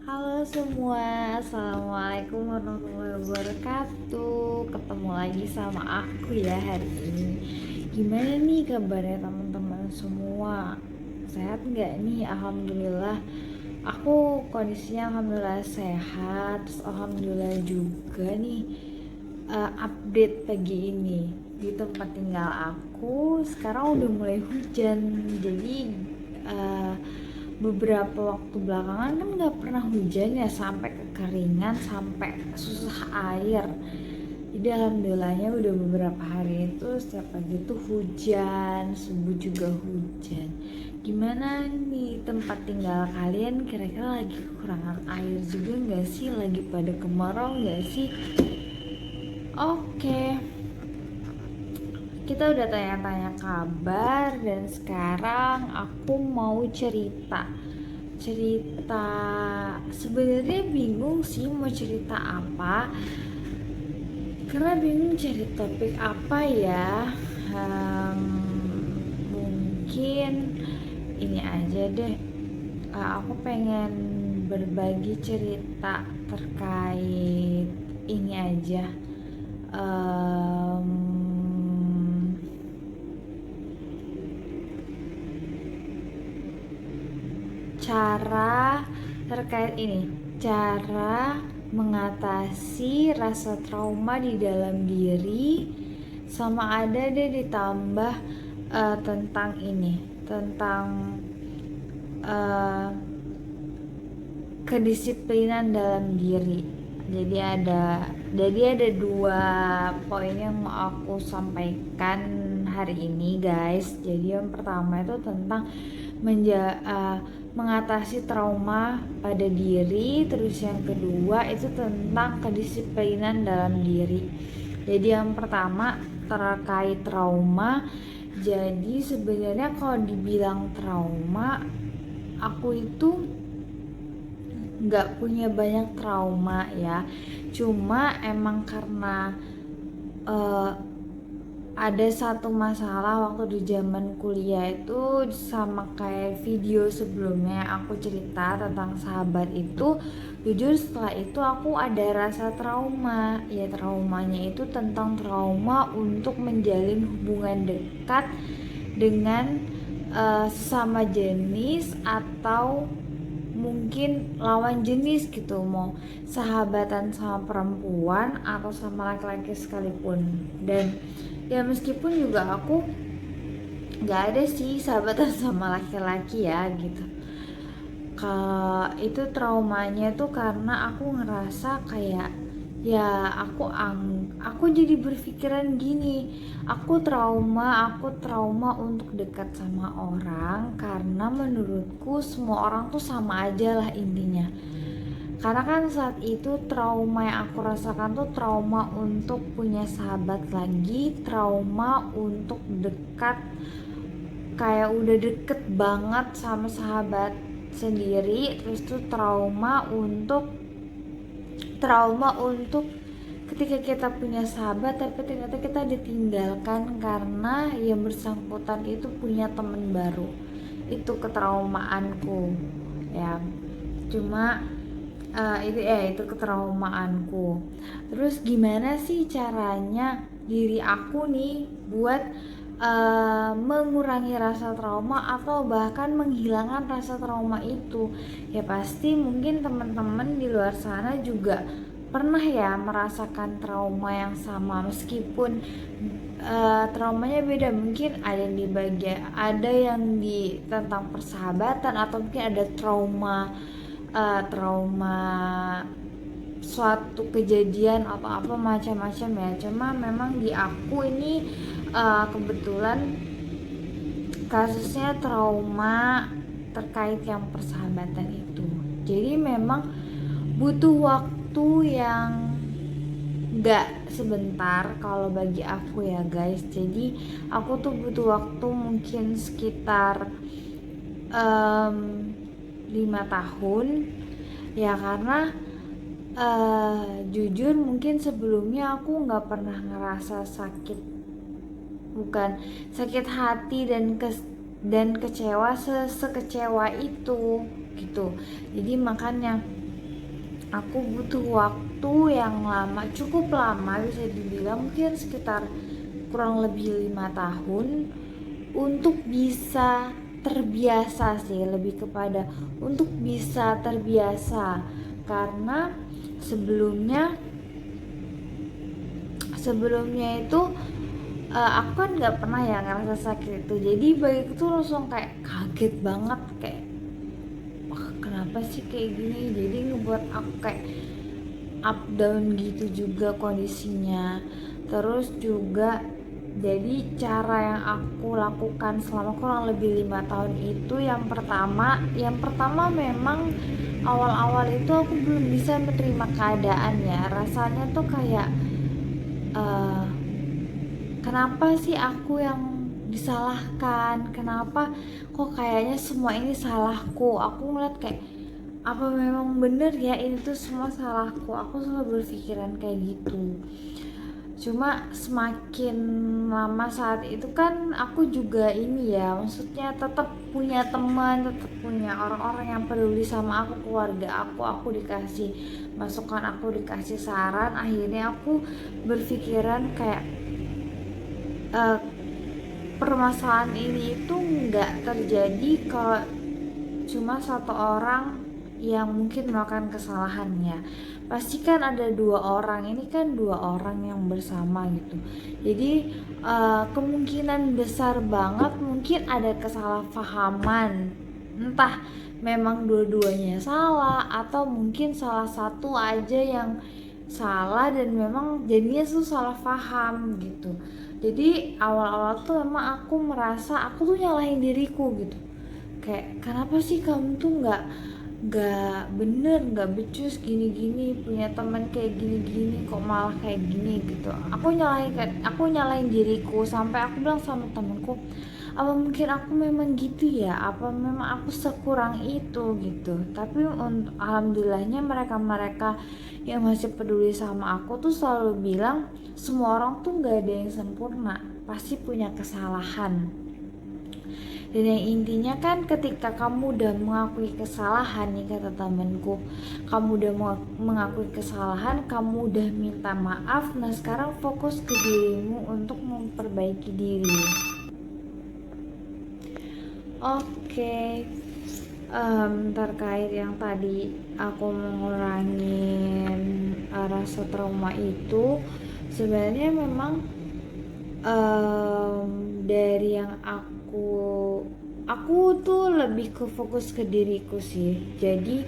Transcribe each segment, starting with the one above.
Halo semua, Assalamualaikum warahmatullahi wabarakatuh. Ketemu lagi sama aku ya hari ini. Gimana nih kabarnya teman-teman semua? Sehat nggak nih? Alhamdulillah. Aku kondisinya alhamdulillah sehat. Terus alhamdulillah juga nih update pagi ini di tempat tinggal aku. Sekarang udah mulai hujan. Jadi uh, beberapa waktu belakangan kan nggak pernah hujan ya, sampai kekeringan, sampai susah air. Jadi alhamdulillahnya udah beberapa hari itu setiap pagi tuh hujan, subuh juga hujan. Gimana nih tempat tinggal kalian, kira-kira lagi kekurangan air juga nggak sih? Lagi pada kemarau nggak sih? Oke, kita udah tanya-tanya kabar dan sekarang aku mau cerita sebenarnya bingung sih mau cerita apa, karena bingung cari topik apa ya. Mungkin ini aja deh. Aku pengen berbagi cerita terkait ini aja. Em, cara terkait ini, cara mengatasi rasa trauma di dalam diri, sama ada deh ditambah tentang ini, tentang uh, kedisiplinan dalam diri. Jadi ada dua poin yang mau aku sampaikan hari ini, guys. Jadi yang pertama itu tentang mengatasi trauma pada diri, terus yang kedua itu tentang kedisiplinan dalam diri. Jadi yang pertama terkait trauma. Jadi sebenarnya kalau dibilang trauma, aku itu nggak punya banyak trauma ya, cuma emang karena uh, ada satu masalah waktu di zaman kuliah itu, sama kayak video sebelumnya aku cerita tentang sahabat itu. Jujur setelah itu aku ada rasa trauma ya, traumanya itu tentang trauma untuk menjalin hubungan dekat dengan sesama jenis atau mungkin lawan jenis gitu, mau sahabatan sama perempuan atau sama laki-laki sekalipun. Dan ya meskipun juga aku nggak ada sih sahabatan sama laki-laki ya gitu, kalau itu traumanya tuh karena aku ngerasa kayak ya aku jadi berpikiran gini, aku trauma untuk dekat sama orang karena menurutku semua orang tuh sama aja lah intinya. Karena kan saat itu trauma yang aku rasakan tuh trauma untuk punya sahabat lagi, trauma untuk dekat, kayak udah deket banget sama sahabat sendiri. Terus tuh trauma untuk ketika kita punya sahabat tapi ternyata kita ditinggalkan karena yang bersangkutan itu punya teman baru. Itu ketraumaanku ya. Cuma itu ketraumaanku. Terus gimana sih caranya diri aku nih buat mengurangi rasa trauma atau bahkan menghilangkan rasa trauma itu? Ya pasti mungkin teman-teman di luar sana juga pernah ya merasakan trauma yang sama, meskipun traumanya beda. Mungkin ada yang di tentang persahabatan, atau mungkin ada trauma suatu kejadian atau apa macam-macam ya. Cuma memang di aku ini kebetulan kasusnya trauma terkait yang persahabatan itu. Jadi memang butuh waktu yang gak sebentar kalau bagi aku ya guys. Jadi aku tuh butuh waktu mungkin sekitar 5 tahun ya, karena jujur mungkin sebelumnya aku nggak pernah ngerasa sakit, bukan sakit hati dan kecewa sekecewa itu gitu. Jadi makanya aku butuh waktu yang lama, cukup lama bisa dibilang mungkin sekitar kurang lebih 5 tahun untuk bisa terbiasa sih, lebih kepada untuk bisa terbiasa. Karena sebelumnya sebelumnya itu aku kan nggak pernah ya ngerasa sakit itu, jadi bagiku tuh langsung kayak kaget banget, kayak wah kenapa sih kayak gini, jadi ngebuat aku kayak up down gitu juga kondisinya. Terus juga jadi cara yang aku lakukan selama kurang lebih 5 tahun itu, yang pertama memang awal-awal itu aku belum bisa menerima keadaan ya, rasanya tuh kayak eh, kenapa sih aku yang disalahkan, kenapa kok kayaknya semua ini salahku. Aku ngeliat kayak apa memang bener ya ini tuh semua salahku, aku selalu berpikiran kayak gitu. Cuma semakin lama saat itu kan aku juga ini ya, maksudnya tetap punya teman, tetap punya orang-orang yang peduli sama aku, keluarga aku dikasih masukan, aku dikasih saran. Akhirnya aku berpikiran kayak eh, permasalahan ini itu nggak terjadi kalau cuma satu orang yang mungkin melakukan kesalahannya. Pasti kan ada dua orang, ini kan dua orang yang bersama gitu. Jadi kemungkinan besar banget mungkin ada kesalahpahaman, entah memang dua-duanya salah atau mungkin salah satu aja yang salah dan memang jadinya tuh salah paham gitu. Jadi awal-awal tuh emang aku merasa aku tuh nyalahin diriku gitu, kayak kenapa sih kamu tuh nggak bener, nggak becus gini-gini, punya teman kayak gini-gini kok malah kayak gini gitu. Aku nyalahin diriku, sampai aku bilang sama temanku, apa mungkin aku memang gitu ya, apa memang aku sekurang itu gitu. Tapi alhamdulillahnya mereka-mereka yang masih peduli sama aku tuh selalu bilang semua orang tuh nggak ada yang sempurna, pasti punya kesalahan. Dan yang intinya kan ketika kamu udah mengakui kesalahan nih, kata temanku, kamu udah mengakui kesalahan, kamu udah minta maaf, nah sekarang fokus ke dirimu untuk memperbaiki diri. Oke. Terkait yang tadi aku mengurangin rasa trauma itu, sebenarnya memang dari yang aku tuh lebih ke fokus ke diriku sih. Jadi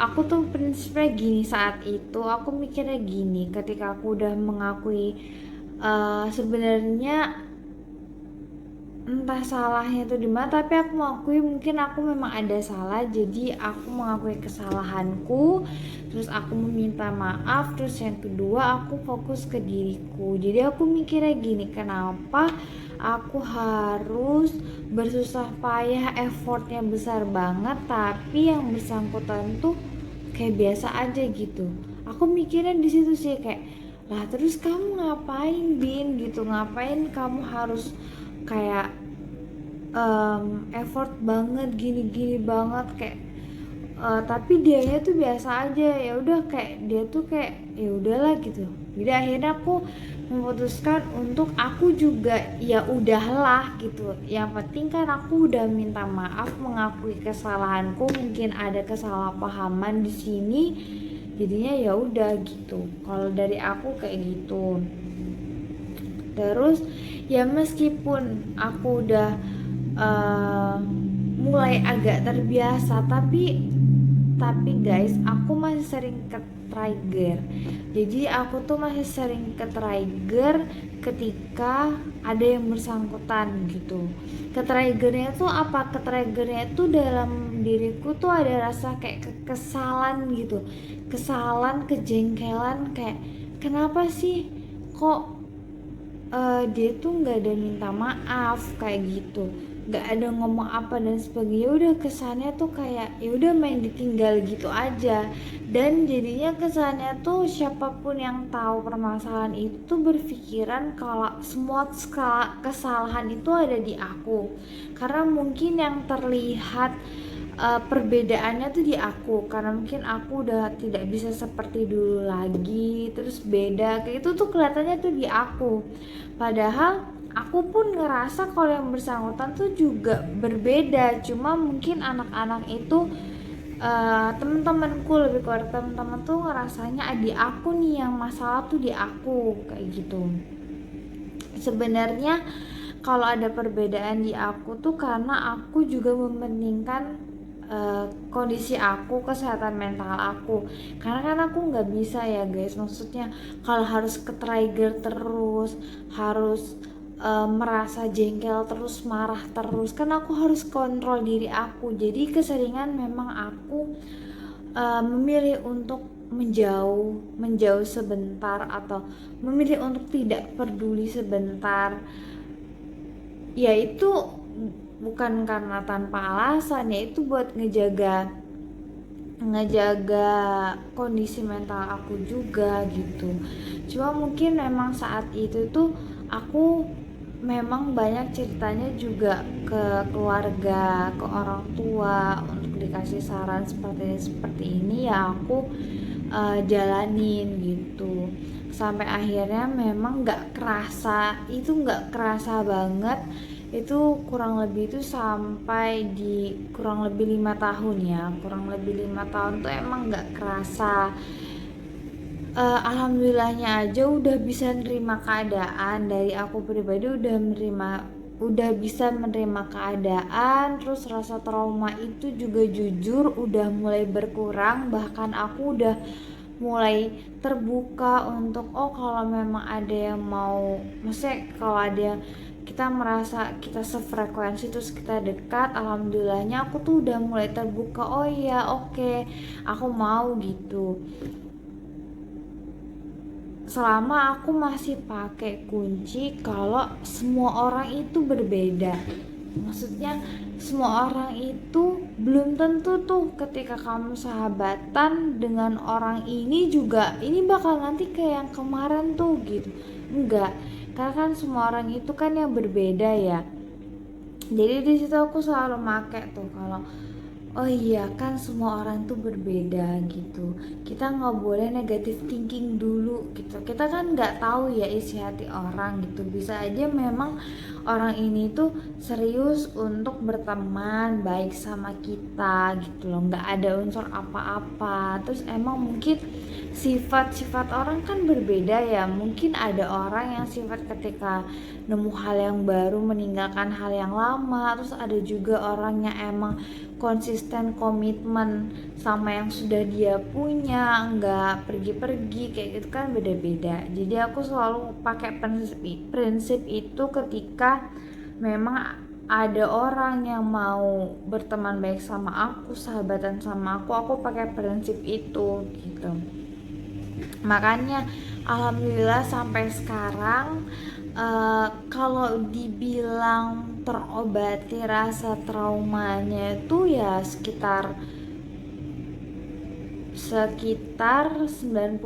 aku tuh prinsipnya gini, saat itu aku mikirnya gini, ketika aku udah mengakui sebenarnya entah salahnya itu di mana, tapi aku mengakui mungkin aku memang ada salah, jadi aku mengakui kesalahanku, terus aku meminta maaf, terus yang kedua aku fokus ke diriku. Jadi aku mikirnya gini, kenapa aku harus bersusah payah, effortnya besar banget, tapi yang bersangkutan tuh kayak biasa aja gitu. Aku mikirnya di situ sih, kayak lah terus kamu ngapain Bin gitu, ngapain kamu harus kayak effort banget, gini-gini banget, kayak tapi dianya tuh biasa aja, ya udah kayak dia tuh kayak ya udahlah gitu. Jadi akhirnya aku memutuskan untuk aku juga ya udahlah gitu, yang penting kan aku udah minta maaf, mengakui kesalahanku, mungkin ada kesalahpahaman di sini, jadinya ya udah gitu. Kalau dari aku kayak gitu. Terus ya meskipun aku udah mulai agak terbiasa, tapi guys, aku masih sering ke trigger. Jadi aku tuh masih sering ke trigger ketika ada yang bersangkutan gitu. Ke triggernya tuh apa? Ke triggernya tuh dalam diriku tuh ada rasa kayak kekesalan gitu, kesalan, kejengkelan, kayak kenapa sih kok dia tuh nggak ada minta maaf kayak gitu, nggak ada ngomong apa dan sebagainya. Udah kesannya tuh kayak ya udah main ditinggal gitu aja, dan jadinya kesannya tuh siapapun yang tahu permasalahan itu berpikiran kalau semua kesalahan itu ada di aku, karena mungkin yang terlihat perbedaannya tuh di aku, karena mungkin aku udah tidak bisa seperti dulu lagi, terus beda kayak itu tuh kelihatannya tuh di aku, padahal aku pun ngerasa kalau yang bersangkutan tuh juga berbeda, cuma mungkin anak-anak itu temen-temenku, lebih kepada temen-temen tuh ngerasanya di aku nih yang masalah tuh di aku kayak gitu. Sebenarnya kalau ada perbedaan di aku tuh karena aku juga mementingkan kondisi aku, kesehatan mental aku, karena kan aku nggak bisa ya guys, maksudnya kalau harus ke trigger terus, harus merasa jengkel terus, marah terus, kan aku harus kontrol diri aku, jadi keseringan memang aku memilih untuk menjauh sebentar, atau memilih untuk tidak peduli sebentar, yaitu bukan karena tanpa alasan, yaitu buat ngejaga kondisi mental aku juga gitu. Cuma mungkin memang saat itu tuh aku memang banyak ceritanya juga ke keluarga, ke orang tua untuk dikasih saran seperti ini ya aku jalanin gitu, sampai akhirnya memang nggak kerasa banget. Itu kurang lebih itu sampai di kurang lebih 5 tahun ya, kurang lebih 5 tahun tuh emang nggak kerasa. Alhamdulillahnya aja udah bisa nerima keadaan, dari aku pribadi udah bisa menerima keadaan, terus rasa trauma itu juga jujur udah mulai berkurang, bahkan aku udah mulai terbuka untuk kalau memang ada yang mau, maksudnya kalau ada kita merasa kita sefrekuensi terus kita dekat, alhamdulillahnya aku tuh udah mulai terbuka, oh iya oke, aku mau gitu, selama aku masih pakai kunci kalau semua orang itu berbeda. Maksudnya semua orang itu belum tentu tuh ketika kamu sahabatan dengan orang ini juga ini bakal nanti kayak yang kemarin tuh gitu, enggak, karena kan semua orang itu kan yang berbeda ya. Jadi di situ aku selalu make tuh kalau oh iya kan semua orang tuh berbeda gitu, kita nggak boleh negatif thinking dulu gitu, kita kan nggak tahu ya isi hati orang gitu, bisa aja memang orang ini tuh serius untuk berteman baik sama kita gitu loh, nggak ada unsur apa-apa, terus emang mungkin sifat-sifat orang kan berbeda ya, mungkin ada orang yang sifat ketika nemu hal yang baru meninggalkan hal yang lama, terus ada juga orang yang emang konsisten komitmen sama yang sudah dia punya, nggak pergi-pergi kayak gitu kan, beda-beda. Jadi aku selalu pakai prinsip itu ketika memang ada orang yang mau berteman baik sama aku, sahabatan sama aku pakai prinsip itu gitu. Makanya alhamdulillah sampai sekarang kalau dibilang terobati rasa traumanya itu ya sekitar 90%.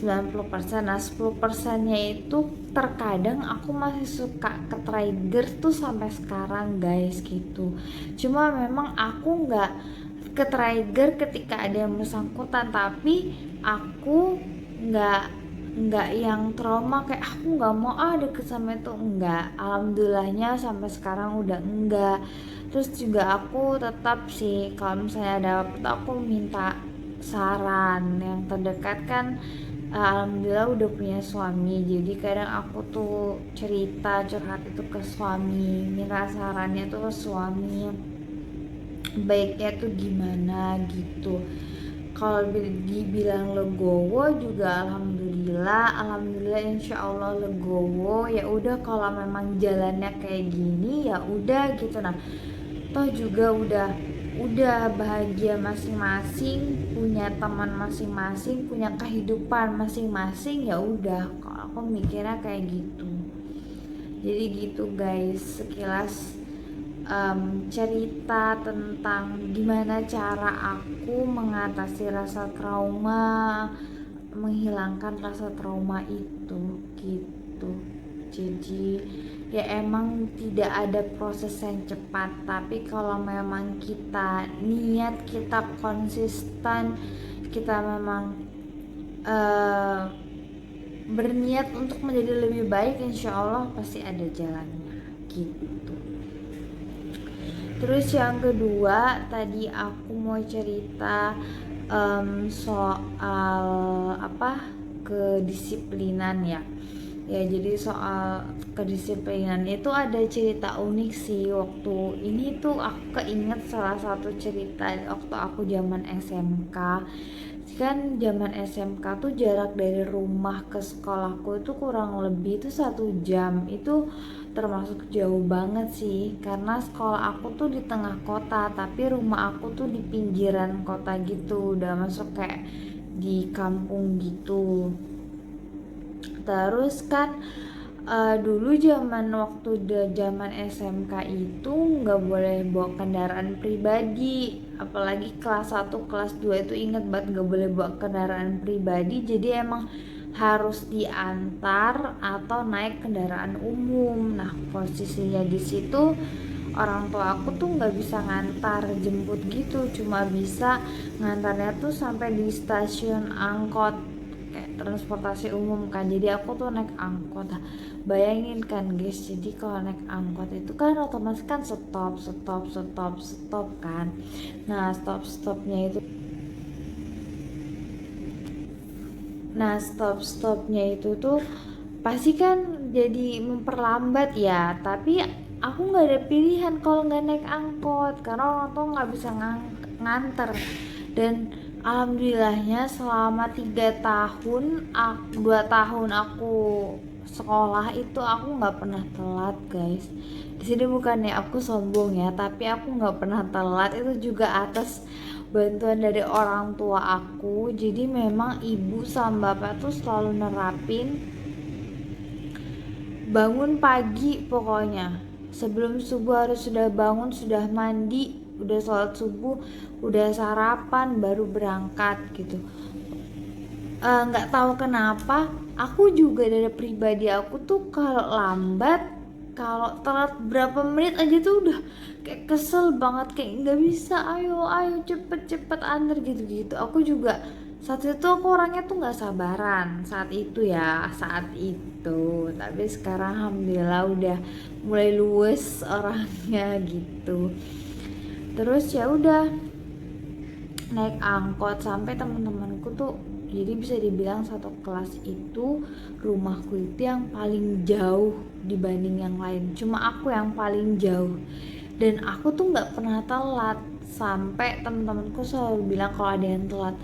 Nah 10% nya itu terkadang aku masih suka ke trigger tuh sampai sekarang guys gitu, cuma memang aku nggak ke trigger ketika ada yang bersangkutan, tapi aku nggak yang trauma kayak aku nggak mau deket sama itu, enggak, alhamdulillahnya sampai sekarang udah enggak. Terus juga aku tetap sih kalau misalnya ada apa aku minta saran yang terdekat kan, alhamdulillah udah punya suami, jadi kadang aku tuh cerita curhat itu ke suami, minta sarannya tuh ke suami baiknya tuh gimana gitu. Kalau dibilang legowo juga alhamdulillah insyaallah legowo, ya udah kalau memang jalannya kayak gini ya udah gitu. Nah toh juga udah bahagia masing-masing, punya teman masing-masing, punya kehidupan masing-masing, ya udah kalau aku mikirnya kayak gitu. Jadi gitu guys, sekilas cerita tentang gimana cara aku mengatasi rasa trauma, menghilangkan rasa trauma itu gitu. Jadi ya emang tidak ada proses yang cepat, tapi kalau memang kita niat, kita konsisten, kita memang berniat untuk menjadi lebih baik, insya Allah pasti ada jalannya gitu. Terus yang kedua, tadi aku mau cerita soal kedisiplinan ya. Ya, jadi soal kedisiplinan itu ada cerita unik sih. Waktu ini tuh aku keinget salah satu cerita waktu aku zaman SMK. Kan zaman SMK tuh jarak dari rumah ke sekolahku itu kurang lebih itu 1 jam. Itu termasuk jauh banget sih, karena sekolah aku tuh di tengah kota, tapi rumah aku tuh di pinggiran kota gitu, udah masuk kayak di kampung gitu. Terus kan dulu waktu zaman SMK itu nggak boleh bawa kendaraan pribadi, apalagi kelas 1 kelas 2 itu inget banget nggak boleh bawa kendaraan pribadi, jadi emang harus diantar atau naik kendaraan umum. Nah, posisinya di situ orang tua aku tuh nggak bisa ngantar jemput gitu, cuma bisa ngantarnya tuh sampai di stasiun angkot kayak transportasi umum kan, jadi aku tuh naik angkot. Bayangin kan guys, jadi kalau naik angkot itu kan otomatis kan stop kan. Nah, stopnya itu tuh pasti kan jadi memperlambat ya, tapi aku nggak ada pilihan kalau nggak naik angkot karena orang tuh nggak bisa nganter. Dan alhamdulillahnya selama 3 tahun 2 tahun aku sekolah itu aku nggak pernah telat guys. Di sini bukannya aku sombong ya, tapi aku nggak pernah telat, itu juga atas bantuan dari orang tua aku. Jadi memang ibu sama bapak tuh selalu nerapin bangun pagi, pokoknya sebelum subuh harus sudah bangun, sudah mandi, udah sholat subuh, udah sarapan, baru berangkat gitu. Nggak tahu kenapa aku juga dari pribadi aku tuh kalau lambat, kalau telat berapa menit aja tuh udah kayak kesel banget, kayak nggak bisa, ayo cepet antar gitu. Aku juga saat itu aku orangnya tuh nggak sabaran saat itu ya, tapi sekarang alhamdulillah udah mulai luwes orangnya gitu. Terus ya udah naik angkot sampai teman-temanku tuh, jadi bisa dibilang satu kelas itu rumahku itu yang paling jauh dibanding yang lain, cuma aku yang paling jauh. Dan aku tuh nggak pernah telat, sampai teman-temanku selalu bilang kalau ada yang telat,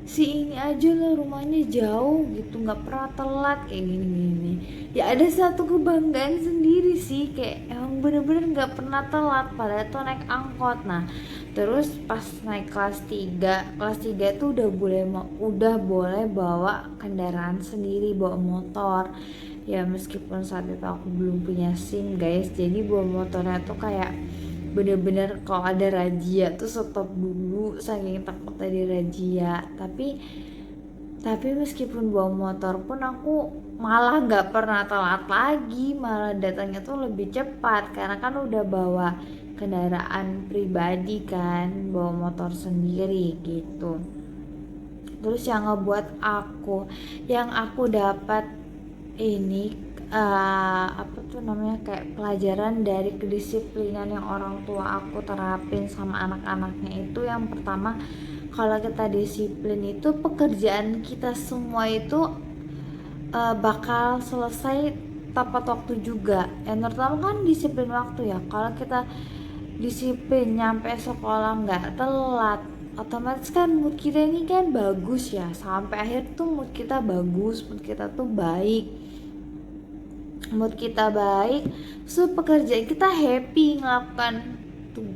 si ini aja lah rumahnya jauh gitu, nggak pernah telat kayak gini. Ya ada satu kebanggaan sendiri sih, kayak emang bener-bener nggak pernah telat padahal tuh naik angkot. Nah, terus pas naik kelas 3 tuh udah boleh bawa kendaraan sendiri, bawa motor. Ya meskipun saat itu aku belum punya SIM guys, jadi bawa motornya tuh kayak bener-bener kalau ada razia tuh stop dulu saking takutnya di razia. Tapi meskipun bawa motor pun aku malah nggak pernah telat lagi, malah datangnya tuh lebih cepat karena kan udah bawa kendaraan pribadi kan, bawa motor sendiri gitu. Terus yang ngebuat yang aku dapat ini kayak pelajaran dari kedisiplinan yang orang tua aku terapin sama anak-anaknya itu, yang pertama, kalau kita disiplin itu pekerjaan kita semua itu bakal selesai tepat waktu juga. Yang pertama kan disiplin waktu ya, kalau kita disiplin nyampe sekolah nggak telat, otomatis kan mood kita ini kan bagus ya, sampai akhir tuh mood kita bagus, mood kita tuh baik, so pekerjaan kita happy,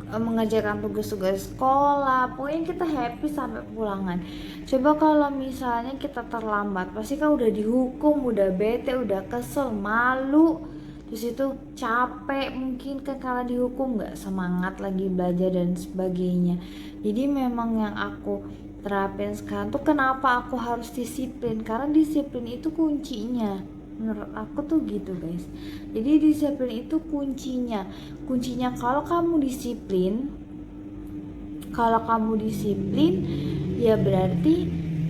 mengerjakan tugas-tugas sekolah, pokoknya kita happy sampai pulangan. Coba kalau misalnya kita terlambat, pasti kan udah dihukum, udah bete, udah kesel, malu, terus itu capek mungkin kan karena dihukum, nggak semangat lagi belajar dan sebagainya. Jadi memang yang aku terapin sekarang tuh, kenapa aku harus disiplin, karena disiplin itu kuncinya. menurut aku tuh gitu guys. Jadi disiplin itu kuncinya kalau kamu disiplin ya berarti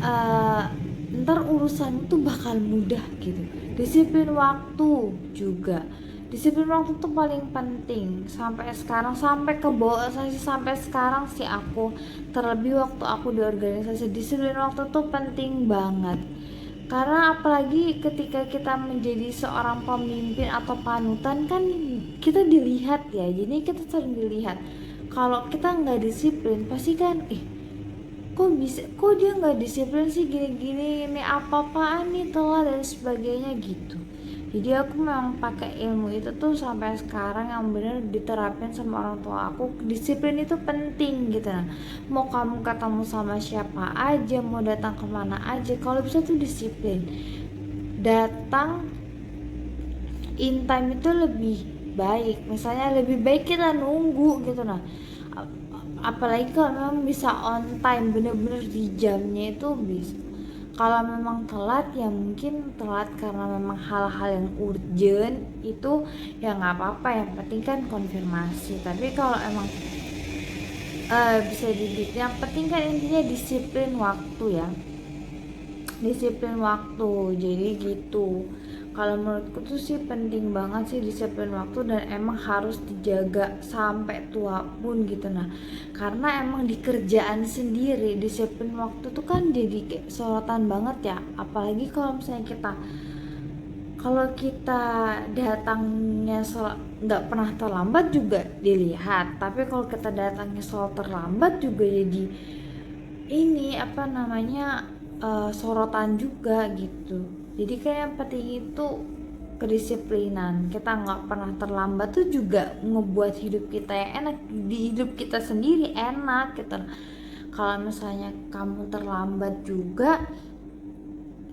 uh, ntar urusan itu bakal mudah gitu. Disiplin waktu juga, disiplin waktu tuh paling penting sampai sekarang, sampai ke organisasi sampai sekarang sih aku, terlebih waktu aku di organisasi, disiplin waktu tuh penting banget. Karena apalagi ketika kita menjadi seorang pemimpin atau panutan kan kita dilihat ya, jadi kita sering dilihat. Kalau kita nggak disiplin pasti kan kok dia nggak disiplin sih, gini-gini, ini apa-apaan nih, telat dan sebagainya gitu. Jadi aku memang pakai ilmu itu tuh sampai sekarang yang bener diterapin sama orang tua aku. Disiplin itu penting gitu. Nah, mau kamu ketemu sama siapa aja, mau datang kemana aja, kalau bisa tuh disiplin. Datang in time itu lebih baik. Misalnya lebih baik kita nunggu gitu. Nah, apalagi kalau memang bisa on time, bener-bener di jamnya itu bisa. Kalau memang telat ya mungkin telat karena memang hal-hal yang urgent, itu ya nggak apa-apa, yang penting kan konfirmasi. Tapi kalau emang bisa didik, yang penting kan intinya disiplin waktu ya, disiplin waktu. Jadi gitu, kalau menurutku tuh sih penting banget sih disiplin waktu, dan emang harus dijaga sampai tua pun gitu. Nah, karena emang di kerjaan sendiri disiplin waktu tuh kan jadi kayak sorotan banget ya. Apalagi kalau kita datangnya nggak pernah terlambat juga dilihat, tapi kalau kita datangnya selalu terlambat juga jadi ini apa namanya, sorotan juga gitu. Jadi kayak penting itu kedisiplinan. Kita nggak pernah terlambat tuh juga ngebuat hidup kita yang enak, di hidup kita sendiri enak gitu. Kalau misalnya kamu terlambat juga,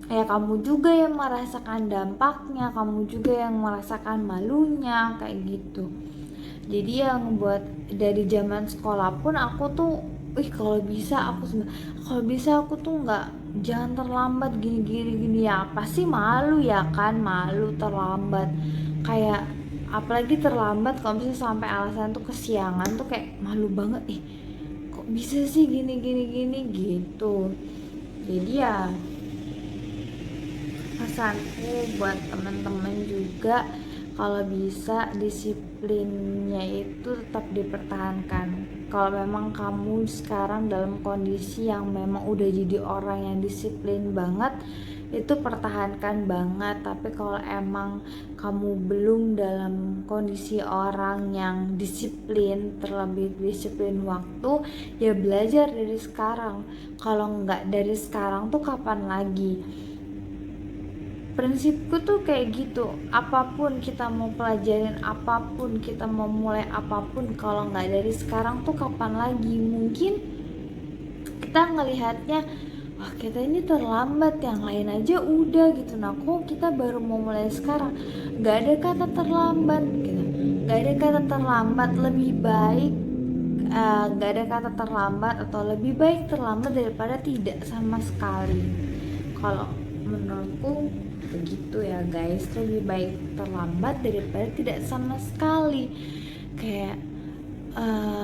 ya kamu juga yang merasakan dampaknya, kamu juga yang merasakan malunya kayak gitu. Jadi yang buat dari zaman sekolah pun aku tuh kalau bisa aku tuh nggak, jangan terlambat gini ya, pasti malu ya kan, malu terlambat. Kayak apalagi terlambat kalau misalnya sampai alasan tuh kesiangan tuh kayak malu banget, kok bisa sih gini gitu. Jadi ya pesanku buat teman-teman juga, kalau bisa disiplinnya itu tetap dipertahankan. Kalau memang kamu sekarang dalam kondisi yang memang udah jadi orang yang disiplin banget, itu pertahankan banget. Tapi kalau emang kamu belum dalam kondisi orang yang disiplin, terlebih disiplin waktu, ya belajar dari sekarang. Kalau nggak dari sekarang tuh kapan lagi? Prinsipku tuh kayak gitu, apapun kita mau pelajarin, apapun kita mau mulai, apapun kalau nggak dari sekarang tuh kapan lagi? Mungkin kita ngelihatnya, wah kita ini terlambat, yang lain aja udah gitu, nah kok kita baru mau mulai sekarang? Nggak ada kata terlambat gitu, nggak ada kata terlambat. Lebih baik nggak ada kata terlambat, atau lebih baik terlambat daripada tidak sama sekali. Kalau menurutku begitu ya guys, lebih baik terlambat daripada tidak sama sekali. Kayak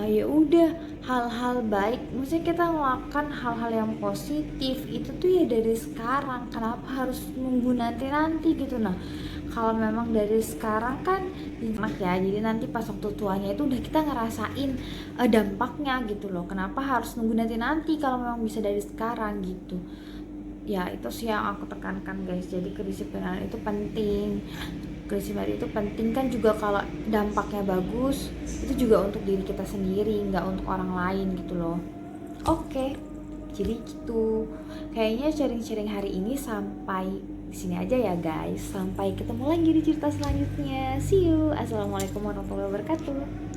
ya udah, hal-hal baik, maksudnya kita melakukan hal-hal yang positif itu tuh ya dari sekarang, kenapa harus nunggu nanti gitu. Nah, kalau memang dari sekarang kan enak ya, jadi nanti pas waktu tuanya itu udah kita ngerasain dampaknya gitu loh. Kenapa harus nunggu nanti kalau memang bisa dari sekarang gitu. Ya itu sih yang aku tekankan guys. Jadi kedisiplinan itu penting, kedisiplinan itu penting kan juga kalau dampaknya bagus, itu juga untuk diri kita sendiri, nggak untuk orang lain gitu loh. Oke, jadi gitu, kayaknya sharing-sharing hari ini sampai di sini aja ya guys. Sampai ketemu lagi di cerita selanjutnya. See you. Assalamualaikum warahmatullahi wabarakatuh.